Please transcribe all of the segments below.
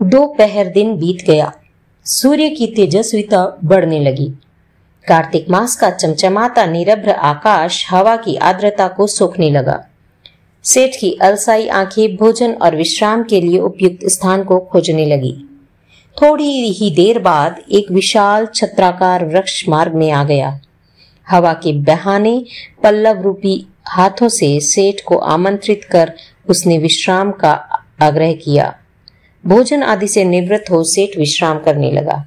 दोपहर दिन बीत गया। सूर्य की तेजस्विता बढ़ने लगी। कार्तिक मास का चमचमाता निरभ्र आकाश हवा की आर्द्रता को सोखने लगा। सेठ की अलसाई आंखें भोजन और विश्राम के लिए उपयुक्त स्थान को खोजने लगी। थोड़ी ही देर बाद एक विशाल छत्राकार वृक्ष मार्ग में आ गया। हवा के बहाने पल्लव रूपी हाथों से सेठ को आमंत्रित कर उसने विश्राम का आग्रह किया। भोजन आदि से निवृत्त हो सेठ विश्राम करने लगा।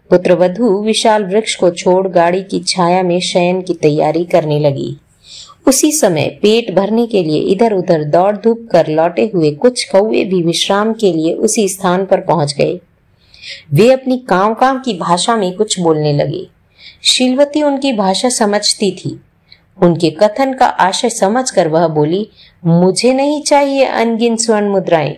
पुत्रवधू विशाल वृक्ष को छोड़ गाड़ी की छाया में शयन की तैयारी करने लगी। उसी समय पेट भरने के लिए इधर उधर दौड़ धूप कर लौटे हुए कुछ कौवे भी विश्राम के लिए उसी स्थान पर पहुंच गए। वे अपनी कांव कांव की भाषा में कुछ बोलने लगे। शीलवती उनकी भाषा समझती थी। उनके कथन का आशय समझकर वह बोली, मुझे नहीं चाहिए अनगिन स्वर्ण मुद्राएं।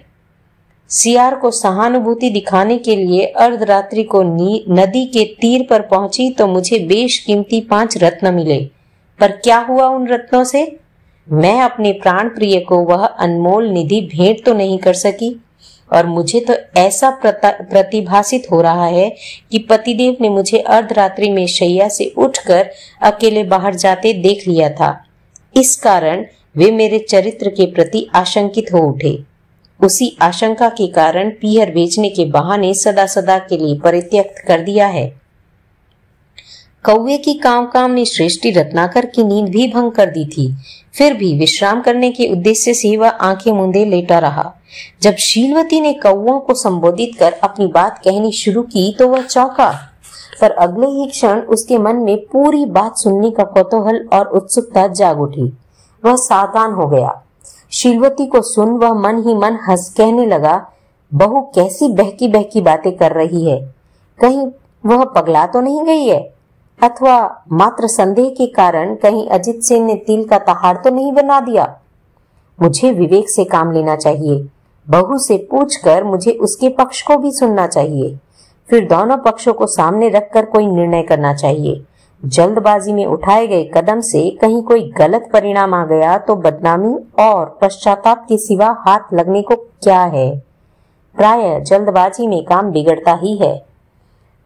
सियार को सहानुभूति दिखाने के लिए अर्धरात्रि को नदी के तीर पर पहुंची तो मुझे बेशकीमती 5 रत्न मिले, पर क्या हुआ उन रत्नों से? मैं अपने प्राण प्रिय को वह अनमोल निधि भेंट तो नहीं कर सकी, और मुझे तो ऐसा प्रतिभासित हो रहा है कि पतिदेव ने मुझे अर्धरात्रि में शैया से उठकर अकेले बाहर जाते देख लिया था। इस कारण वे मेरे चरित्र के प्रति आशंकित हो उठे। उसी आशंका के कारण पीहर बेचने के बहाने सदा सदा के लिए परित्यक्त कर दिया है। कौवे की कांव कांव ने श्रेष्ठी रत्नाकर की नींद भी भंग कर दी थी। फिर भी विश्राम करने के उद्देश्य से वह आंखें मूंदे लेटा रहा। जब शीलवती ने कौवों को संबोधित कर अपनी बात कहनी शुरू की तो वह चौंका, पर अगले ही क्षण उसके मन में पूरी बात सुनने का कौतूहल और उत्सुकता जाग उठी। वह सावधान हो गया। शीलवती को सुन वह मन ही मन हंस कहने लगा, बहू कैसी बहकी बहकी बातें कर रही है। कहीं वह पगला तो नहीं गई है, अथवा मात्र संदेह के कारण कहीं अजित सेन ने तिल का तहाड़ तो नहीं बना दिया। मुझे विवेक से काम लेना चाहिए। बहू से पूछकर मुझे उसके पक्ष को भी सुनना चाहिए। फिर दोनों पक्षों को सामने रखकर कोई निर्णय करना चाहिए। जल्दबाजी में उठाए गए कदम से कहीं कोई गलत परिणाम आ गया तो बदनामी और पश्चाताप के सिवा हाथ लगने को क्या है। प्रायः जल्दबाजी में काम बिगड़ता ही है।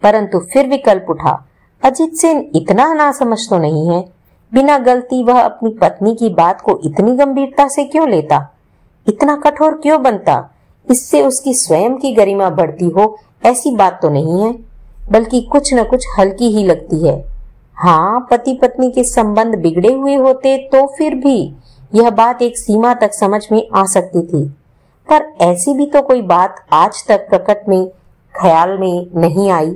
परंतु फिर विकल्प उठा, अजित सेन इतना नासमझ तो नहीं है। बिना गलती वह अपनी पत्नी की बात को इतनी गंभीरता से क्यों लेता, इतना कठोर क्यों बनता? इससे उसकी स्वयं की गरिमा बढ़ती हो ऐसी बात तो नहीं है, बल्कि कुछ न कुछ हल्की ही लगती है। हाँ, पति पत्नी के संबंध बिगड़े हुए होते तो फिर भी यह बात एक सीमा तक समझ में आ सकती थी, पर ऐसी भी तो कोई बात आज तक प्रकट में ख्याल में नहीं आई।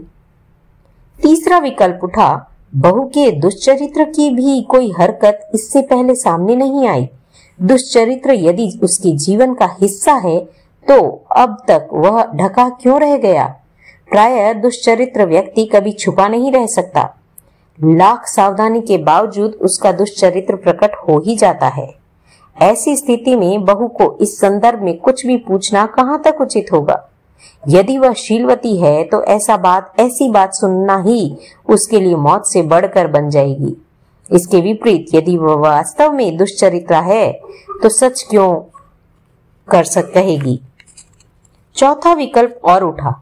तीसरा विकल्प उठा, बहू के दुष्चरित्र की भी कोई हरकत इससे पहले सामने नहीं आई। दुष्चरित्र यदि उसके जीवन का हिस्सा है तो अब तक वह ढका क्यों रह गया? प्रायः दुष्चरित्र व्यक्ति कभी छुपा नहीं रह सकता। लाख सावधानी के बावजूद उसका दुष्चरित्र प्रकट हो ही जाता है। ऐसी स्थिति में बहू को इस संदर्भ में कुछ भी पूछना कहाँ तक उचित होगा? यदि वह शीलवती है तो ऐसी बात सुनना ही उसके लिए मौत से बढ़कर बन जाएगी। इसके विपरीत यदि वह वास्तव में दुष्चरित्रा है तो सच क्यों कहेगी। चौथा विकल्प और उठा,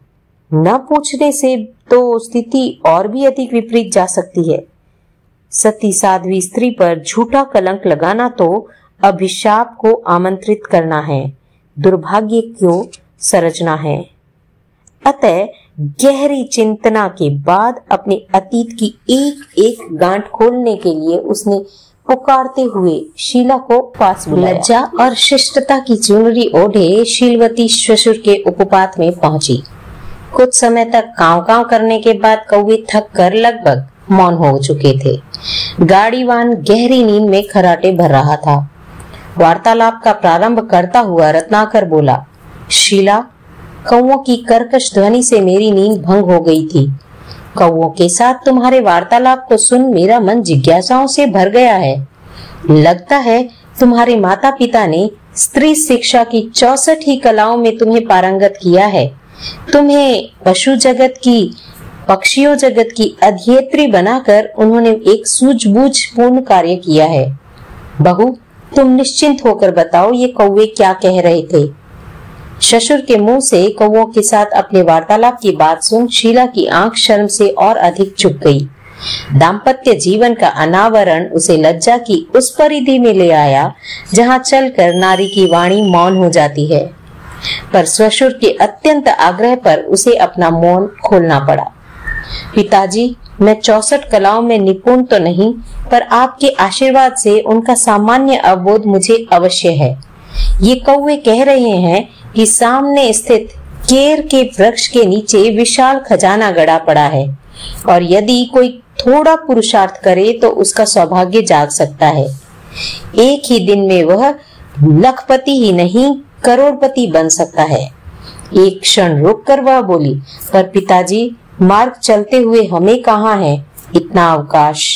न पूछने से तो स्थिति और भी अधिक विपरीत जा सकती है। सती साध्वी स्त्री पर झूठा कलंक लगाना तो अभिशाप को आमंत्रित करना है, दुर्भाग्य क्यों सरजना है। अतः गहरी चिंतना के बाद अपने अतीत की एक एक गांठ खोलने के लिए उसने पुकारते हुए शीला को पास बुलाया। लज्जा और शिष्टता की चुनरी ओढ़े शीलवती ससुर के उपपात में पहुंची। कुछ समय तक कांव कांव करने के बाद कौवे थक कर लगभग मौन हो चुके थे। गाड़ीवान गहरी नींद में खराटे भर रहा था। वार्तालाप का प्रारंभ करता हुआ रत्नाकर बोला, शीला, कौवों की कर्कश ध्वनि से मेरी नींद भंग हो गई थी। कौवों के साथ तुम्हारे वार्तालाप को सुन मेरा मन जिज्ञासाओं से भर गया है। लगता है तुम्हारे माता पिता ने स्त्री शिक्षा की 64 ही कलाओं में तुम्हें पारंगत किया है। तुम्हें पशु जगत की, पक्षियों जगत की अध्येत्री बनाकर उन्होंने एक सूझबूझ पूर्ण कार्य किया है। बहू, तुम निश्चिंत होकर बताओ ये कौवे क्या कह रहे थे। ससुर के मुंह से कौवों के साथ अपने वार्तालाप की बात सुन शीला की आंख शर्म से और अधिक झुक गई। दाम्पत्य जीवन का अनावरण उसे लज्जा की उस परिधि में ले आया जहां चलकर नारी की वाणी मौन हो जाती है। पर ससुर के अत्यंत आग्रह पर उसे अपना मौन खोलना पड़ा। पिताजी, मैं 64 कलाओं में निपुण तो नहीं, पर आपके आशीर्वाद से उनका सामान्य अवबोध मुझे अवश्य है। ये कौवे कह रहे हैं कि सामने स्थित केर के वृक्ष के नीचे विशाल खजाना गड़ा पड़ा है और यदि कोई थोड़ा पुरुषार्थ करे तो उसका सौभाग्य जाग सकता है। एक ही दिन में वह लखपति ही नहीं करोड़पति बन सकता है। एक क्षण रुककर वह बोली, पर पिताजी, मार्ग चलते हुए हमें कहाँ है इतना अवकाश।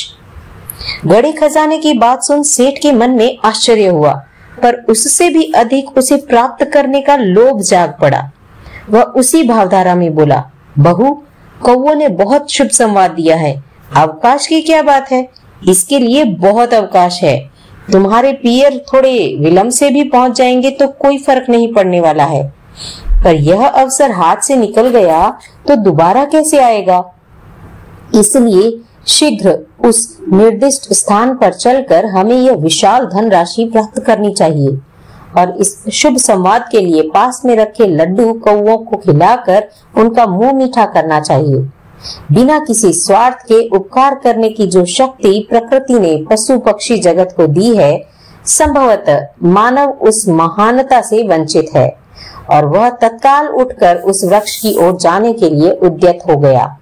गड़े खजाने की बात सुन सेठ के मन में आश्चर्य हुआ, पर उससे भी अधिक उसे प्राप्त करने का लोभ जाग पड़ा। वह उसी भावधारा में बोला, बहू, कौवों ने बहुत शुभ संवाद दिया है। अवकाश की क्या बात है, इसके लिए बहुत अवकाश है। तुम्हारे पियर थोड़े विलंब से भी पहुंच जाएंगे तो कोई फर्क नहीं पड़ने वाला है, पर यह अवसर हाथ से निकल गया तो दोबारा कैसे आएगा। इसलिए शीघ्र उस निर्दिष्ट स्थान पर चलकर हमें यह विशाल धनराशि प्राप्त करनी चाहिए और इस शुभ संवाद के लिए पास में रखे लड्डू कौवों को खिलाकर उनका मुंह मीठा करना चाहिए। बिना किसी स्वार्थ के उपकार करने की जो शक्ति प्रकृति ने पशु पक्षी जगत को दी है, संभवतः मानव उस महानता से वंचित है और वह तत्काल उठकर उस वृक्ष की ओर जाने के लिए उद्यत हो गया।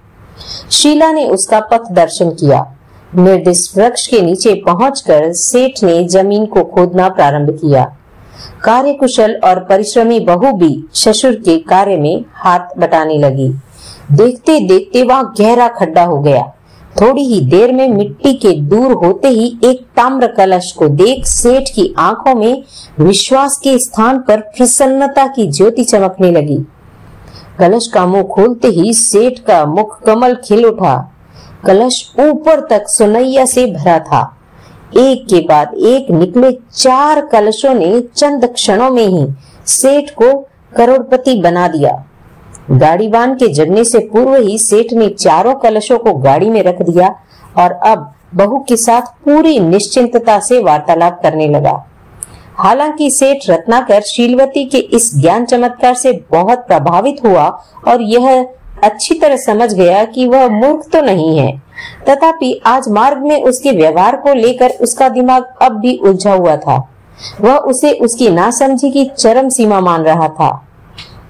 शीला ने उसका पथ दर्शन किया। निर्दिष्ट वृक्ष के नीचे पहुंचकर सेठ ने जमीन को खोदना प्रारंभ किया। कार्यकुशल और परिश्रमी बहू भी ससुर के कार्य में हाथ बटाने लगी। देखते देखते वहां गहरा खड्डा हो गया। थोड़ी ही देर में मिट्टी के दूर होते ही एक ताम्र कलश को देख सेठ की आंखों में विश्वास के स्थान पर प्रसन्नता की ज्योति चमकने लगी। कलश का मुंह खोलते ही सेठ का मुख कमल खिल उठा। कलश ऊपर तक सुनैया से भरा था। एक के बाद एक निकले 4 कलशों ने चंद क्षणों में ही सेठ को करोड़पति बना दिया। गाड़ी बांध के जगने से पूर्व ही सेठ ने 4 कलशों को गाड़ी में रख दिया और अब बहू के साथ पूरी निश्चिंतता से वार्तालाप करने लगा। हालांकि सेठ रत्नाकर शीलवती के इस ज्ञान चमत्कार से बहुत प्रभावित हुआ और यह अच्छी तरह समझ गया कि वह मूर्ख तो नहीं है, तथापि आज मार्ग में उसके व्यवहार को लेकर उसका दिमाग अब भी उलझा हुआ था। वह उसे उसकी नासमझी की चरम सीमा मान रहा था।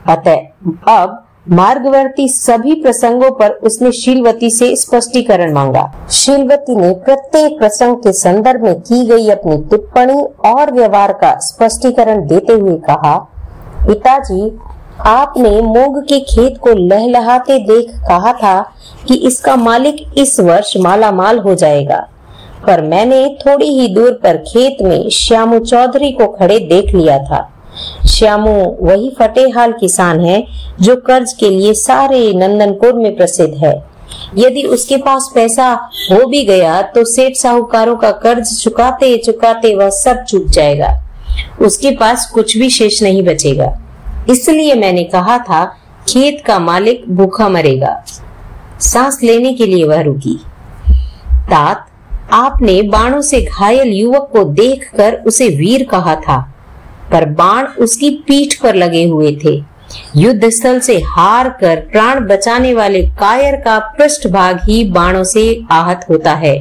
अतः अब मार्गवर्ती सभी प्रसंगों पर उसने शीलवती से स्पष्टीकरण मांगा। शीलवती ने प्रत्येक प्रसंग के संदर्भ में की गई अपनी टिप्पणी और व्यवहार का स्पष्टीकरण देते हुए कहा, पिताजी, आपने मूंग के खेत को लहलहाते देख कहा था कि इसका मालिक इस वर्ष मालामाल हो जाएगा, पर मैंने थोड़ी ही दूर पर खेत में श्यामू चौधरी को खड़े देख लिया था। श्यामू वही फटेहाल किसान है जो कर्ज के लिए सारे नंदनपुर में प्रसिद्ध है। यदि उसके पास पैसा हो भी गया तो सेठ साहूकारों का कर्ज चुकाते चुकाते वह सब चूक जाएगा। उसके पास कुछ भी शेष नहीं बचेगा। इसलिए मैंने कहा था खेत का मालिक भूखा मरेगा। सांस लेने के लिए वह रुकी। तात, आपने बाणों से घायल युवक को देखकर उसे वीर कहा था, पर बाण उसकी पीठ पर लगे हुए थे। युद्ध स्थल से हार कर प्राण बचाने वाले कायर का पृष्ठभाग ही बाणों से आहत होता है।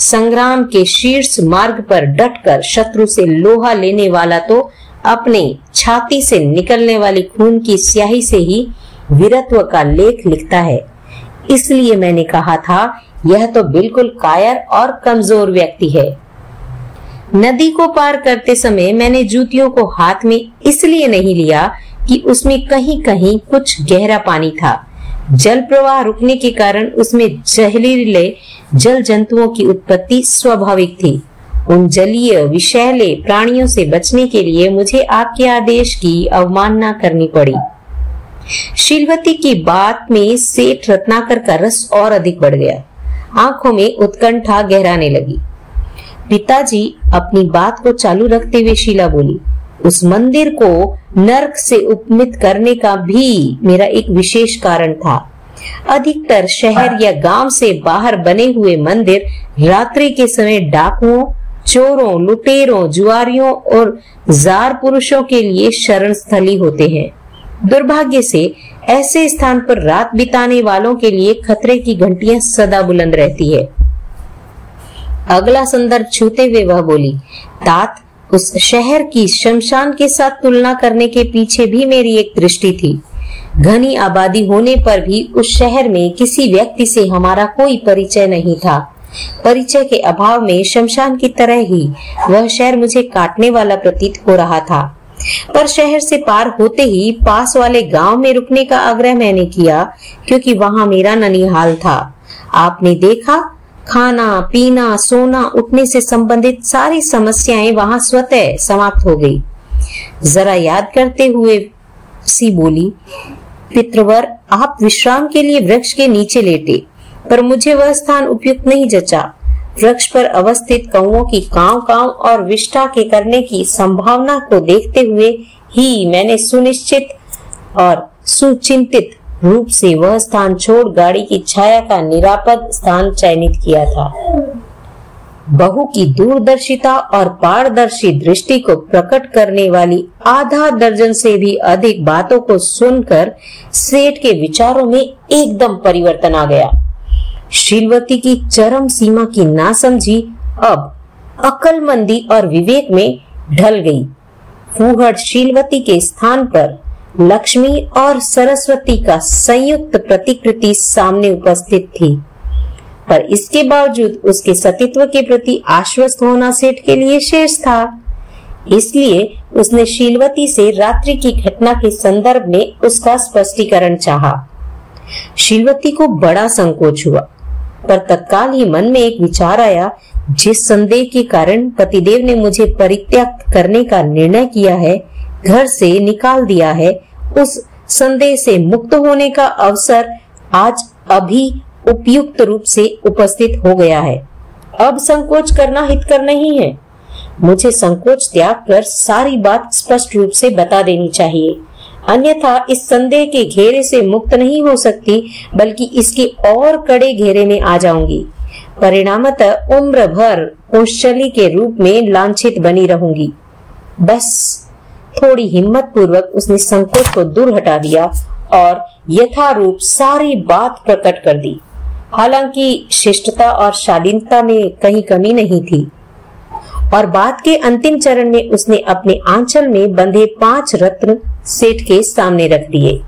संग्राम के शीर्ष मार्ग पर डटकर शत्रु से लोहा लेने वाला तो अपने छाती से निकलने वाली खून की स्याही से ही वीरत्व का लेख लिखता है। इसलिए मैंने कहा था यह तो बिल्कुल कायर और कमजोर व्यक्ति है। नदी को पार करते समय मैंने जूतियों को हाथ में इसलिए नहीं लिया कि उसमें कहीं कहीं कुछ गहरा पानी था। जल प्रवाह रुकने के कारण उसमें जहरीले जल जंतुओं की उत्पत्ति स्वाभाविक थी। उन जलीय विषैले प्राणियों से बचने के लिए मुझे आपके आदेश की अवमानना करनी पड़ी। शीलवती की बात में सेठ रत्नाकर का रस और अधिक बढ़ गया। आंखों में उत्कंठा गहराने लगी। पिताजी, अपनी बात को चालू रखते हुए शीला बोली, उस मंदिर को नरक से उपमित करने का भी मेरा एक विशेष कारण था। अधिकतर शहर या गांव से बाहर बने हुए मंदिर रात्रि के समय डाकुओं, चोरों, लुटेरों, जुआरियों और जार पुरुषों के लिए शरण स्थली होते हैं। दुर्भाग्य से ऐसे स्थान पर रात बिताने वालों के लिए खतरे की घंटियां सदा बुलंद रहती है। अगला संदर्भ छूते हुए वह बोली, तात, उस शहर की शमशान के साथ तुलना करने के पीछे भी मेरी एक दृष्टि थी। घनी आबादी होने पर भी उस शहर में किसी व्यक्ति से हमारा कोई परिचय नहीं था। परिचय के अभाव में शमशान की तरह ही वह शहर मुझे काटने वाला प्रतीत हो रहा था। पर शहर से पार होते ही पास वाले गांव में रुकने का आग्रह मैंने किया, क्योंकि वहां मेरा ननिहाल था। आपने देखा, खाना, पीना, सोना, उठने से संबंधित सारी समस्याएं वहां स्वतः समाप्त हो गई। जरा याद करते हुए सी बोली, पितृवर, आप विश्राम के लिए वृक्ष के नीचे लेटे, पर मुझे वह स्थान उपयुक्त नहीं जचा। वृक्ष पर अवस्थित कौओं की कांव कांव और विष्ठा के करने की संभावना को देखते हुए ही मैंने सुनिश्चित और सुचिंतित रूप से वह स्थान छोड़ गाड़ी की छाया का निरापद स्थान चयनित किया था। बहू की दूरदर्शिता और पारदर्शी दृष्टि को प्रकट करने वाली आधा दर्जन से भी अधिक बातों को सुनकर सेठ के विचारों में एकदम परिवर्तन आ गया। शीलवती की चरम सीमा की नासमझी अब अक्लमंदी और विवेक में ढल गई। फूहड़ शीलवती के स्थान पर लक्ष्मी और सरस्वती का संयुक्त प्रतिकृति सामने उपस्थित थी, पर इसके बावजूद उसके सतीत्व के प्रति आश्वस्त होना सेठ के लिए शेष था। इसलिए उसने शीलवती से रात्रि की घटना के संदर्भ में उसका स्पष्टीकरण चाहा। शीलवती को बड़ा संकोच हुआ, पर तत्काल ही मन में एक विचार आया, जिस संदेह के कारण पतिदेव ने मुझे परित्यक्त करने का निर्णय किया है, घर से निकाल दिया है, उस संदेह से मुक्त होने का अवसर आज अभी उपयुक्त रूप से उपस्थित हो गया है। अब संकोच करना हितकर नहीं है। मुझे संकोच त्याग कर सारी बात स्पष्ट रूप से बता देनी चाहिए, अन्यथा इस संदेह के घेरे से मुक्त नहीं हो सकती, बल्कि इसके और कड़े घेरे में आ जाऊंगी। परिणामतः उम्र भर कुशली के रूप में लांछित बनी रहूंगी। बस थोड़ी हिम्मत पूर्वक उसने संकोच को दूर हटा दिया और यथारूप सारी बात प्रकट कर दी। हालांकि शिष्टता और शालीनता में कहीं कमी नहीं थी, और बात के अंतिम चरण में उसने अपने आंचल में बंधे 5 रत्न सेठ के सामने रख दिए।